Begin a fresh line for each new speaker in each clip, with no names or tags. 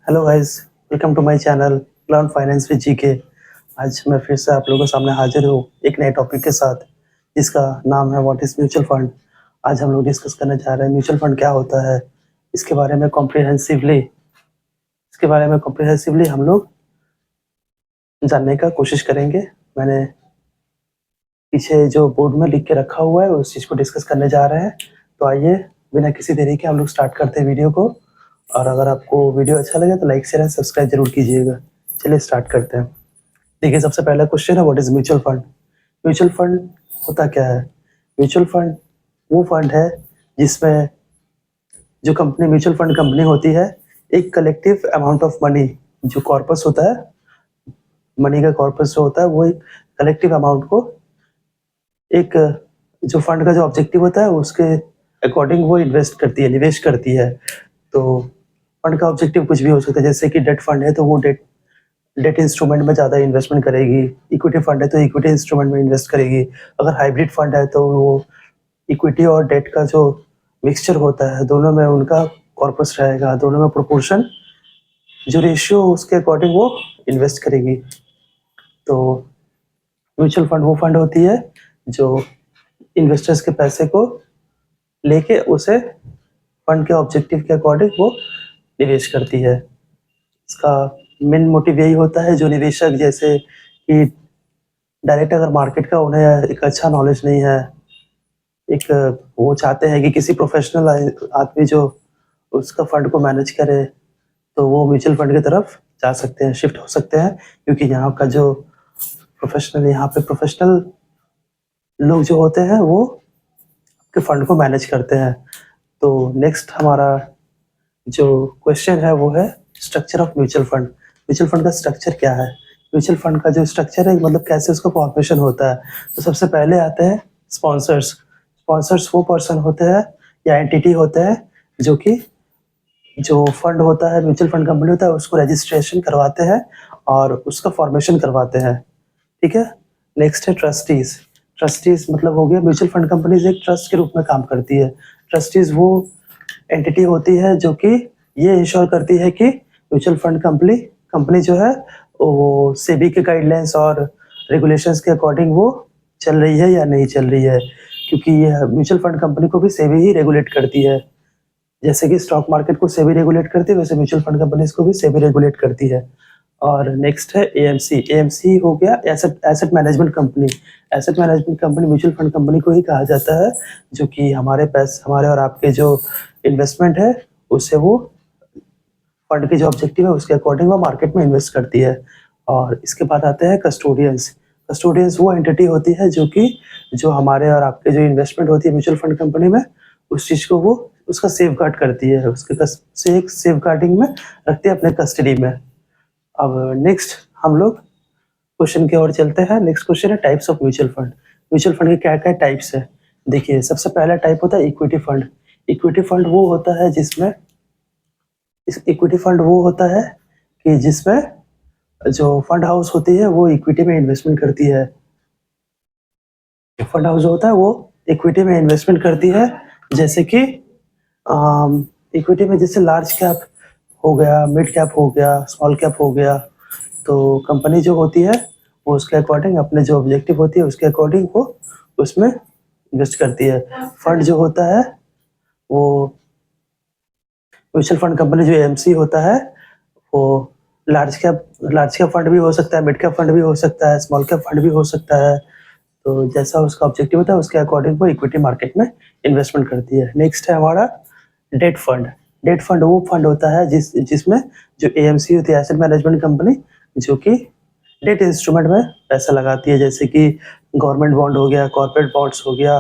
Hello guys, welcome to my channel learn finance with GK. आज मैं फिर से आप लोगों के सामने हाजिर हूँ एक नए टॉपिक के साथ, जिसका नाम है व्हाट इज़ म्यूचुअल फंड। आज हम लोग डिस्कस करने जा रहे हैं म्यूचुअल फंड क्या होता है, इसके बारे में कॉम्प्रिहेंसिवली हम लोग जानने का कोशिश करेंगे। मैंने पीछे जो बोर्ड में लिख के रखा हुआ है उस चीज़ को डिस्कस करने जा रहे हैं। तो आइए बिना किसी देरी के हम लोग स्टार्ट करते हैं वीडियो को। और अगर आपको वीडियो अच्छा लगे तो लाइक शेयर एंड सब्सक्राइब जरूर कीजिएगा। चलिए स्टार्ट करते हैं। देखिए, सबसे पहला क्वेश्चन है what is mutual fund. Mutual fund होता क्या है? म्यूचुअल फंड वो फंड है जिसमें जो कंपनी म्यूचुअल फंड कंपनी होती है, एक कलेक्टिव अमाउंट ऑफ मनी, जो कॉर्पस होता है, मनी का कॉर्पस जो होता है वो एक कलेक्टिव अमाउंट को एक जो फंड का जो ऑब्जेक्टिव होता है उसके अकॉर्डिंग वो इन्वेस्ट करती है, निवेश करती है। तो फंड का ऑब्जेक्टिव कुछ भी हो सकता है, जैसे कि डेट फंड है तो वो डेट डेट इंस्ट्रूमेंट में ज़्यादा इन्वेस्टमेंट करेगी। इक्विटी फंड है तो इक्विटी इंस्ट्रूमेंट में इन्वेस्ट करेगी। अगर हाइब्रिड फंड है तो वो इक्विटी और डेट का जो मिक्सचर होता है दोनों में उनका कॉर्पस रहेगा, दोनों में प्रोपोर्शन जो रेशियो उसके अकॉर्डिंग वो इन्वेस्ट करेगी। तो म्यूचुअल फंड वो फंड होती है जो इन्वेस्टर्स के पैसे को लेके उसे फंड के ऑब्जेक्टिव के अकॉर्डिंग वो निवेश करती है। इसका मेन मोटिव यही होता है, जो निवेशक जैसे कि डायरेक्ट अगर मार्केट का उन्हें एक अच्छा नॉलेज नहीं है, एक वो चाहते हैं कि किसी प्रोफेशनल आदमी जो उसका फंड को मैनेज करे, तो वो म्यूचुअल फंड की तरफ जा सकते हैं, शिफ्ट हो सकते हैं। क्योंकि यहाँ पे प्रोफेशनल लोग जो होते हैं वो आपके फंड को मैनेज करते हैं। तो नेक्स्ट हमारा जो क्वेश्चन है वो है structure of mutual fund. Mutual fund का स्ट्रक्चर क्या है? म्यूचुअल फंड का जो स्ट्रक्चर है, मतलब कैसे उसका फॉर्मेशन होता है। तो सबसे पहले आते हैं स्पॉन्सर्स। स्पॉन्सर्स वो पर्सन होते हैं या एंटिटी होते हैं जो कि जो फंड होता है, म्यूचुअल फंड कंपनी होता है, उसको रजिस्ट्रेशन करवाते हैं और उसका फॉर्मेशन करवाते हैं। ठीक है। नेक्स्ट है ट्रस्टीज। ट्रस्टीज मतलब हो गया, म्यूचुअल फंड कंपनीज एक ट्रस्ट के रूप में काम करती है। ट्रस्टीज वो एंटिटी होती है जो कि ये इंश्योर करती है कि म्यूचुअल फंड कंपनी जो है वो सेबी के गाइडलाइंस और रेगुलेशंस के अकॉर्डिंग वो चल रही है या नहीं चल रही है। क्योंकि ये म्यूचुअल फंड कंपनी को भी सेबी ही रेगुलेट करती है। जैसे कि स्टॉक मार्केट को सेबी रेगुलेट करती है, वैसे म्यूचुअल फंड कंपनीज को भी सेबी रेगुलेट करती है। और नेक्स्ट है एएमसी। एएमसी हो गया asset management company. Asset management company mutual fund company को ही कहा जाता है जो कि हमारे और आपके जो इन्वेस्टमेंट है उससे वो फंड की जो ऑब्जेक्टिव है उसके अकॉर्डिंग वो मार्केट में इन्वेस्ट करती है। और इसके बाद आते हैं कस्टोडियंस। कस्टोडियंस वो एंटिटी होती है जो हमारे और आपके जो इन्वेस्टमेंट होती है म्यूचुअल फंड कंपनी में, उस चीज़ को वो उसका सेफ गार्ड करती है, से एक सेफ गार्डिंग में रखती है अपने कस्टडी में। अब नेक्स्ट हम लोग क्वेश्चन की ओर चलते हैं। नेक्स्ट क्वेश्चन है types of mutual fund. Mutual fund के क्या क्या टाइप्स है? देखिए, सबसे पहला टाइप होता है इक्विटी फंड। इक्विटी फंड वो होता है जिसमें इक्विटी फंड वो होता है कि जिसमें जो फंड हाउस होती है वो इक्विटी में इन्वेस्टमेंट करती है। फंड हाउस जो होता है वो इक्विटी में इन्वेस्टमेंट करती है। जैसे कि इक्विटी में जैसे लार्ज कैप हो गया, मिड कैप हो गया, स्मॉल कैप हो गया। तो कंपनी जो होती है वो उसके अकॉर्डिंग अपने जो ऑब्जेक्टिव होती है उसके अकॉर्डिंग वो उसमें इन्वेस्ट करती है। फंड जो होता है वो म्यूचुअल फंड कंपनी जो एएमसी होता है वो लार्ज कैप फंड भी हो सकता है, मिड कैप फंड भी हो सकता है, स्मॉल कैप फंड भी हो सकता है। तो जैसा उसका ऑब्जेक्टिव होता है उसके अकॉर्डिंग वो इक्विटी मार्केट में इन्वेस्टमेंट करती है। नेक्स्ट है हमारा डेट फंड। डेट फंड वो फंड होता है जिसमें जो एएमसी होती है, एसेट मैनेजमेंट कंपनी, जो कि डेट इंस्ट्रूमेंट में पैसा लगाती है। जैसे कि गवर्नमेंट बॉन्ड हो गया, कॉर्पोरेट बॉन्ड्स हो गया,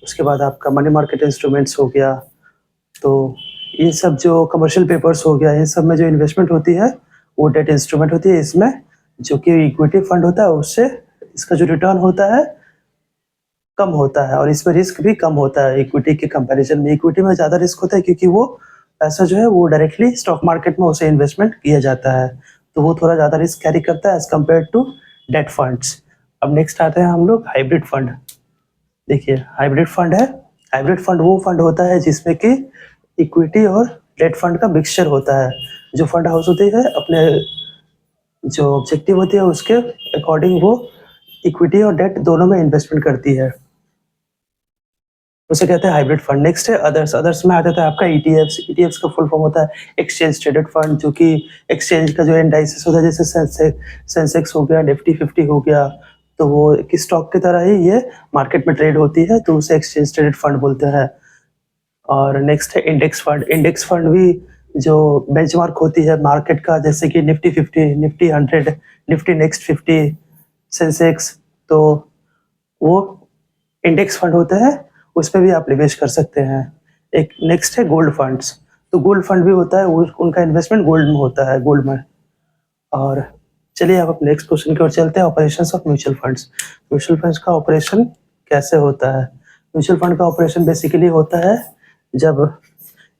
उसके बाद आपका मनी मार्केट इंस्ट्रूमेंट्स हो गया। तो ये सब जो कमर्शियल पेपर्स हो गया, इन सब में जो इन्वेस्टमेंट होती है वो डेट इंस्ट्रूमेंट होती है। इसमें जो कि इक्विटी फंड होता है उससे इसका जो रिटर्न होता है कम होता है और इसमें रिस्क भी कम होता है इक्विटी के कंपैरिजन में। इक्विटी में ज़्यादा रिस्क होता है क्योंकि वो पैसा जो है वो डायरेक्टली स्टॉक मार्केट में उसे इन्वेस्टमेंट किया जाता है, तो वो थोड़ा ज़्यादा रिस्क कैरी करता है as compare to debt funds. अब नेक्स्ट आते हैं हम लोग हाइब्रिड फंड। देखिए, हाइब्रिड फंड है। हाइब्रिड फंड वो फंड होता है जिसमें कि इक्विटी और डेट फंड का मिक्सचर होता है। जो फंड हाउस होती है अपने जो ऑब्जेक्टिव होती है उसके अकॉर्डिंग वो इक्विटी और डेट दोनों में इन्वेस्टमेंट करती है, उसे कहते हैं हाइब्रिड फंड। नेक्स्ट है अदर्स। अदर्स में आ जाता है आपका ईटीएफ्स। ईटीएफ्स का फुल फॉर्म होता है एक्सचेंज ट्रेडेड फंड, जो कि एक्सचेंज का जो इंडाइसेस होता है, जैसे सेंसेक्स हो गया, निफ्टी 50 हो गया, तो वो एक स्टॉक की तरह ही ये मार्केट में ट्रेड होती है, तो उसे एक्सचेंज ट्रेडेड फंड बोलते हैं। और नेक्स्ट है इंडेक्स फंड। इंडेक्स फंड भी जो बेंचमार्क होती है मार्केट का, जैसे कि Nifty 50, Nifty 100, Nifty next 50, Sensex, तो वो इंडेक्स फंड होता है, उसमें भी आप निवेश कर सकते हैं। एक नेक्स्ट है गोल्ड फंड्स। तो गोल्ड फंड भी होता है, उनका इन्वेस्टमेंट गोल्ड में होता है, गोल्ड में। और चलिए अब नेक्स्ट क्वेश्चन की ओर चलते हैं, operations of mutual funds. Mutual funds का ऑपरेशन कैसे होता है? म्यूचुअल फंड का ऑपरेशन बेसिकली होता है जब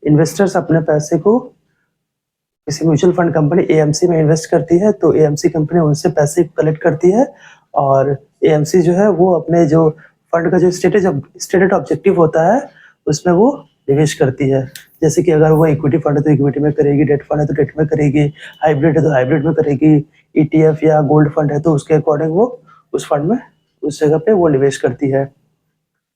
इन्वेस्टर्स अपने पैसे को किसी म्यूचुअल फंड कंपनी एएमसी में इन्वेस्ट करती है, तो एएमसी कंपनी उनसे पैसे कलेक्ट करती है, और एएमसी जो है वो अपने जो फंड का जो स्टेटेड ऑब्जेक्टिव होता है उसमें वो निवेश करती है। जैसे कि अगर वो इक्विटी फंड है तो इक्विटी में करेगी, डेट फंड है तो डेट में करेगी, हाइब्रिड है तो हाइब्रिड में करेगी, ईटीएफ या गोल्ड फंड है तो उसके अकॉर्डिंग वो उस फंड में उस जगह पे वो निवेश करती है।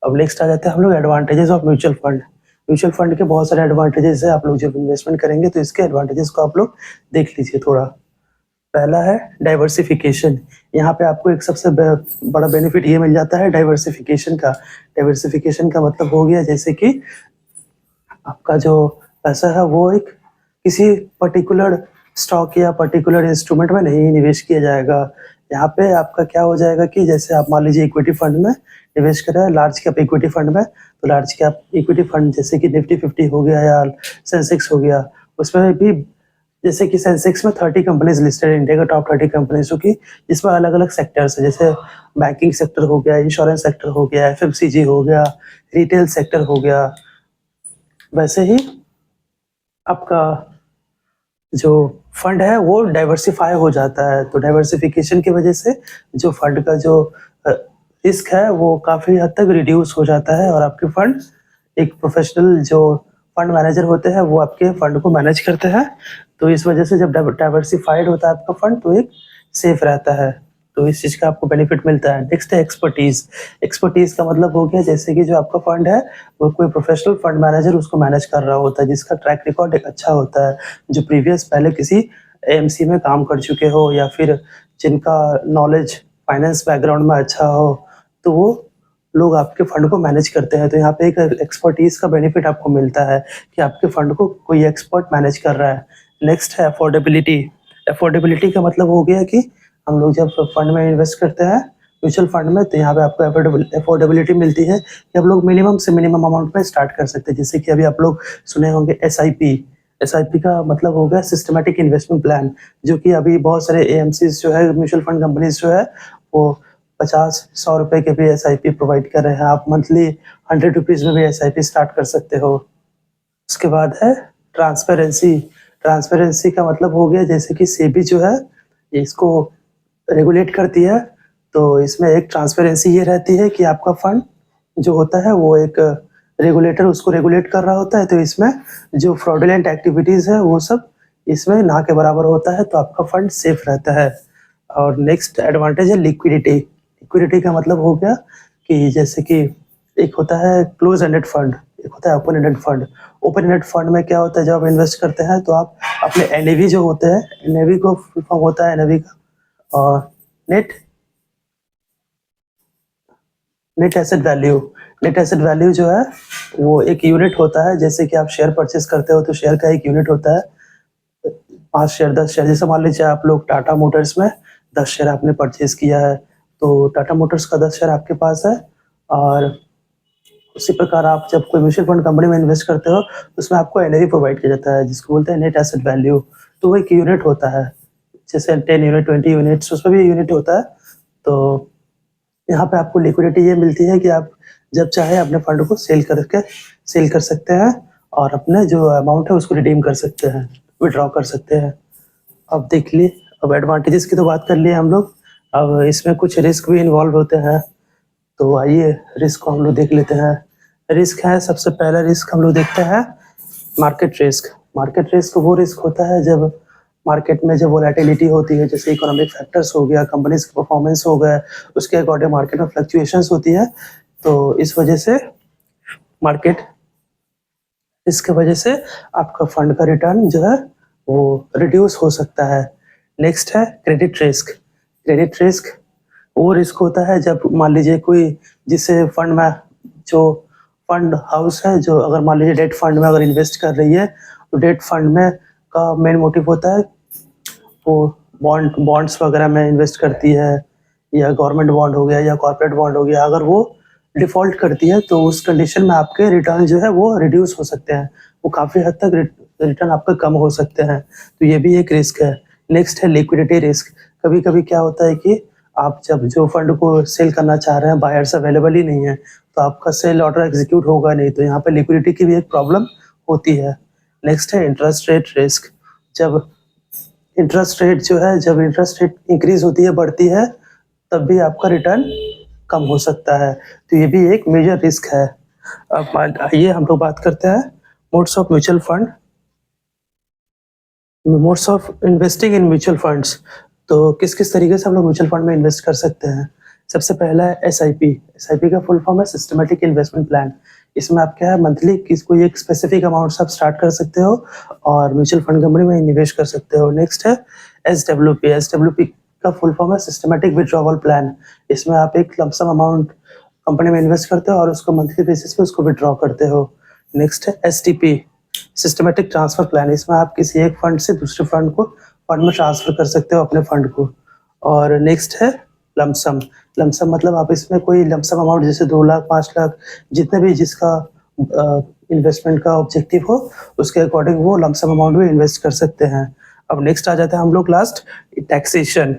अब नेक्स्ट आ जाते हैं हम लोग advantages of mutual fund. Mutual fund के बहुत सारे एडवांटेजेस है, आप लोग जब इन्वेस्टमेंट करेंगे तो इसके एडवांटेजेस को आप लोग देख लीजिए थोड़ा। पहला है डाइवर्सिफिकेशन। यहाँ पे आपको एक सबसे बड़ा बेनिफिट ये मिल जाता है डाइवर्सिफिकेशन का। डाइवर्सिफिकेशन का मतलब हो गया जैसे कि आपका जो पैसा है वो एक किसी पर्टिकुलर स्टॉक या पर्टिकुलर इंस्ट्रूमेंट में नहीं निवेश किया जाएगा। यहाँ पे आपका क्या हो जाएगा कि जैसे आप मान लीजिए इक्विटी फंड में निवेश कर रहे हैं, लार्ज कैप इक्विटी फंड में, तो लार्ज कैप इक्विटी फंड जैसे कि निफ्टी 50 हो गया या सेंसेक्स हो गया, उसमें भी जैसे कि सेंसेक्स में 30 कंपनीज लिस्टेड, इंडिया का टॉप 30 कंपनीज, जो कि इसमें अलग अलग सेक्टर्स है, जैसे बैंकिंग सेक्टर हो गया, इंश्योरेंस सेक्टर हो गया, एफएमसीजी हो गया, रिटेल सेक्टर हो गया। वैसे ही आपका जो फंड है वो डाइवर्सिफाई हो जाता है, तो डाइवर्सिफिकेशन की वजह से जो फंड का जो रिस्क है वो काफ़ी हद तक रिड्यूस हो जाता है, और आपके फंड एक प्रोफेशनल जो फंड मैनेजर होते हैं वो आपके फंड को मैनेज करते हैं, तो इस वजह से जब डाइवर्सिफाइड होता है आपका फंड तो एक सेफ रहता है, तो इस चीज़ का आपको बेनिफिट मिलता है। नेक्स्ट है एक्सपर्टीज। एक्सपर्टीज का मतलब हो गया जैसे कि जो आपका फंड है वो कोई प्रोफेशनल फंड मैनेजर उसको मैनेज कर रहा होता है, जिसका ट्रैक रिकॉर्ड एक अच्छा होता है, जो प्रीवियस पहले किसी एएमसी में काम कर चुके हो, या फिर जिनका नॉलेज फाइनेंस बैकग्राउंड में अच्छा हो, तो वो लोग आपके फंड को मैनेज करते हैं। तो यहाँ पे एक एक्सपर्टीज का बेनिफिट आपको मिलता है कि आपके फंड को कोई एक्सपर्ट मैनेज कर रहा है। नेक्स्ट है अफोर्डेबिलिटी। अफोर्डेबिलिटी का मतलब हो गया कि हम लोग जब फंड में इन्वेस्ट करते हैं म्यूचुअल फंड में, तो यहाँ पे आपको अफोर्डेबिलिटी मिलती है कि आप लोग मिनिमम से मिनिमम अमाउंट में स्टार्ट कर सकते हैं। जैसे कि अभी आप लोग सुने होंगे एसआईपी। एसआईपी का मतलब हो गया सिस्टमैटिक इन्वेस्टमेंट प्लान, जो कि अभी बहुत सारे एएमसीज जो है, म्यूचुअल फंड कंपनीज जो है, वो 50-100 रुपए के भी एसआईपी प्रोवाइड कर रहे हैं। आप मंथली 100 रुपीज़ में भी एसआईपी स्टार्ट कर सकते हो। उसके बाद है ट्रांसपेरेंसी। ट्रांसपेरेंसी का मतलब हो गया जैसे कि सेबी जो है इसको रेगुलेट करती है, तो इसमें एक ट्रांसपेरेंसी ये रहती है कि आपका फंड जो होता है वो एक रेगुलेटर उसको रेगुलेट कर रहा होता है, तो इसमें जो फ्रॉडुलेंट एक्टिविटीज़ है वो सब इसमें ना के बराबर होता है, तो आपका फंड सेफ रहता है। और नेक्स्ट एडवांटेज है लिक्विडिटी। लिक्विडिटी का मतलब हो गया कि जैसे कि एक होता है क्लोज एंडेड फंड, एक होता है open ended fund. Open ended fund में क्या होता है, जब आप इन्वेस्ट करते हैं तो आप अपने एनएवी जो होते हैं, एनएवी को फुल फॉर्म होता है एनएवी का और net net asset value. Net asset value जो है वो एक यूनिट होता है, जैसे कि आप शेयर परचेस करते हो तो शेयर का एक यूनिट होता है, 5 शेयर 10 शेयर, जैसे मान लीजिए आप लोग टाटा मोटर्स में 10 शेयर आपने परचेज किया है, तो टाटा मोटर्स का 10 शेयर आपके पास है। और उसी प्रकार आप जब कोई म्यूचुअल फंड कंपनी में इन्वेस्ट करते हो तो उसमें आपको एनएवी प्रोवाइड किया जाता है, जिसको बोलते हैं नेट एसेट वैल्यू। तो वो एक यूनिट होता है, जैसे 10 यूनिट 20 यूनिट्स उसमें भी यूनिट होता है। तो यहाँ पे आपको लिक्विडिटी ये मिलती है कि आप जब चाहे अपने फंड को सेल कर सकते हैं, और अपने जो अमाउंट है उसको रिडीम कर सकते हैं, विड्रॉ कर सकते हैं। अब देख लिए, अब एडवांटेजेस की तो बात कर लिए हम लोग, अब इसमें कुछ रिस्क भी इन्वॉल्व होते हैं, तो आइए रिस्क को हम लोग देख लेते हैं। रिस्क है, सबसे पहला रिस्क हम लोग देखते हैं मार्केट रिस्क। मार्केट रिस्क वो रिस्क होता है जब मार्केट में जब वोलेटिलिटी होती है, जैसे इकोनॉमिक फैक्टर्स हो गया, कंपनीज की परफॉर्मेंस हो गया, उसके अकॉर्डिंग मार्केट में फ्लक्चुएशंस होती है, तो इस वजह से मार्केट रिस्क की वजह से आपका फंड का रिटर्न जो है वो रिड्यूस हो सकता है। नेक्स्ट है क्रेडिट रिस्क। क्रेडिट रिस्क वो रिस्क होता है जब मान लीजिए कोई जिससे फंड में जो फंड हाउस है, जो अगर मान लीजिए डेट फंड में अगर इन्वेस्ट कर रही है, तो डेट फंड में का मेन मोटिव होता है वो बॉन्ड्स वगैरह में इन्वेस्ट करती है, या गवर्नमेंट बॉन्ड हो गया या कॉर्पोरेट बॉन्ड हो गया। अगर वो डिफ़ॉल्ट करती है तो उस कंडीशन में आपके रिटर्न जो है वो रिड्यूस हो सकते हैं, वो काफ़ी हद तक रिटर्न आपका कम हो सकते हैं, तो ये भी एक रिस्क है। नेक्स्ट है लिक्विडिटी रिस्क। कभी-कभी क्या होता है कि आप जब जो फंड को सेल करना चाह रहे हैं, बायर्स अवेलेबल ही नहीं है, तो आपका सेल ऑर्डर एग्जीक्यूट होगा नहीं, तो यहाँ पे लिक्विडिटी की भी एक प्रॉब्लम होती है। नेक्स्ट है इंटरेस्ट रेट रिस्क। जब इंटरेस्ट रेट जो है, जब इंटरेस्ट रेट इंक्रीज होती है, बढ़ती है, तब भी आपका रिटर्न कम हो सकता है, तो ये भी एक मेजर रिस्क है। अब आइए हम लोग बात करते हैं modes of mutual fund, modes of investing in mutual funds. तो किस-किस तरीके से हम लोग म्यूचुअल फंड में इन्वेस्ट कर सकते हैं। सबसे पहला है एसआईपी। एसआईपी का फुल फॉर्म है सिस्टमैटिक इन्वेस्टमेंट प्लान। इसमें आप क्या है, मंथली कोई एक स्पेसिफिक अमाउंट से आप स्टार्ट कर सकते हो और म्यूचुअल फंड कंपनी में निवेश कर सकते हो। नेक्स्ट है एसडब्ल्यूपी। एसडब्ल्यूपी का फुल फॉर्म है सिस्टमैटिक विड्रॉवल प्लान। इसमें आप एक लंप सम अमाउंट कंपनी में इन्वेस्ट करते हो और उसको मंथली बेसिस पे उसको विड्रॉ करते हो। नेक्स्ट है एसटीपी, सिस्टमैटिक ट्रांसफर प्लान। इसमें आप किसी एक फंड से दूसरे फंड को फंड में ट्रांसफर कर सकते हो अपने फंड को। और नेक्स्ट है लमसम। लमसम मतलब आप इसमें कोई लमसम अमाउंट जैसे 2 लाख 5 लाख जितने भी जिसका इन्वेस्टमेंट का ऑब्जेक्टिव हो, उसके अकॉर्डिंग वो लमसम अमाउंट में इन्वेस्ट कर सकते हैं। अब नेक्स्ट आ जाता है हम लोग लास्ट टैक्सेशन।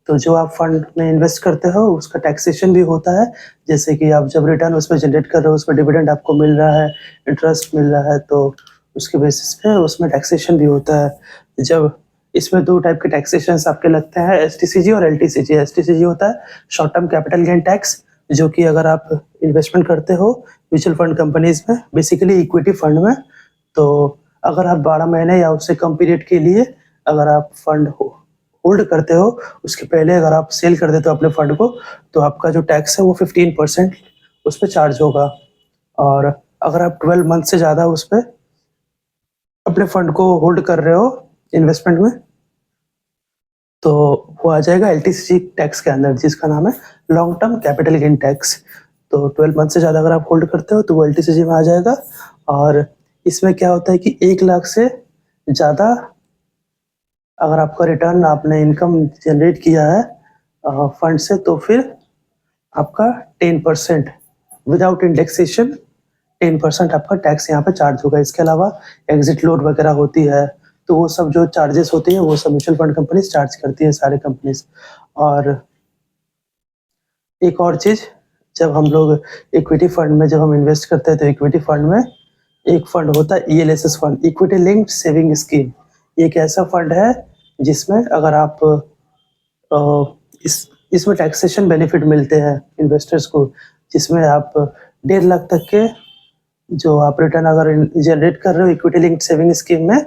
तो जो आप फंड में इन्वेस्ट करते हो उसका टैक्सेशन भी होता है, जैसे कि आप जब रिटर्न उसमें जनरेट कर रहे हो, उसमें डिविडेंड आपको मिल रहा है, इंटरेस्ट मिल रहा है, तो उसके बेसिस पे उसमें टैक्सेशन भी होता है। जब इसमें 2 टाइप के टैक्सेशंस आपके लगते हैं, एसटीसीजी और एलटीसीजी। एसटीसीजी होता है short term capital gain tax, जो कि अगर आप इन्वेस्टमेंट करते हो म्यूचुअल फंड कंपनीज में, बेसिकली इक्विटी फंड में, तो अगर आप 12 महीने या उससे कम पीरियड के लिए अगर आप फंड होल्ड करते हो, उसके पहले अगर आप सेल कर देते हो अपने फंड को, तो आपका जो टैक्स है वो 15% उस पे चार्ज होगा। और अगर आप 12 मंथ से ज़्यादा उस पे अपने फंड को होल्ड कर रहे हो इन्वेस्टमेंट में, तो वो आ जाएगा एलटीसीजी टैक्स के अंदर, जिसका नाम है long term capital gain tax. तो 12 मंथ से ज़्यादा अगर आप होल्ड करते हो तो वो एलटीसीजी में आ जाएगा। और इसमें क्या होता है कि 1 लाख से ज़्यादा अगर आपका रिटर्न, आपने इनकम जनरेट किया है फंड से, तो फिर आपका 10% विदाउट इंडेक्सेशन 10% आपका टैक्स यहाँ पे चार्ज होगा। इसके अलावा एग्जिट लोड वगैरह होती है, तो वो सब जो चार्जेस होती हैं वो सब म्यूचुअल फंड कंपनीज चार्ज करती है, सारे कंपनीज। और एक और चीज़, जब हम लोग इक्विटी फंड में जब हम इन्वेस्ट करते हैं, तो इक्विटी फंड में एक फंड होता है ELSS fund, equity linked saving scheme. ये एक ऐसा फंड है जिसमें अगर आप इसमें टैक्सेशन बेनिफिट मिलते हैं इन्वेस्टर्स को, जिसमें आप 1.5 लाख तक के जो आप रिटर्न अगर जनरेट कर रहे हो इक्विटी लिंक्ड सेविंग स्कीम में,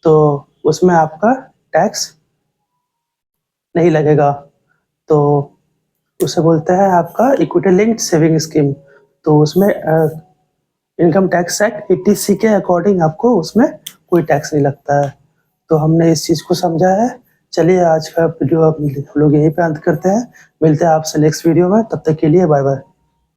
तो उसमें आपका टैक्स नहीं लगेगा। तो उसे बोलते हैं आपका इक्विटी लिंक्ड सेविंग स्कीम। तो उसमें इनकम टैक्स एक्ट 80C के अकॉर्डिंग आपको उसमें कोई टैक्स नहीं लगता है। तो हमने इस चीज़ को समझा है। चलिए आज का वीडियो हम लोग यहीं पे अंत करते हैं। मिलते हैं आपसे नेक्स्ट वीडियो में, तब तक के लिए बाय बाय।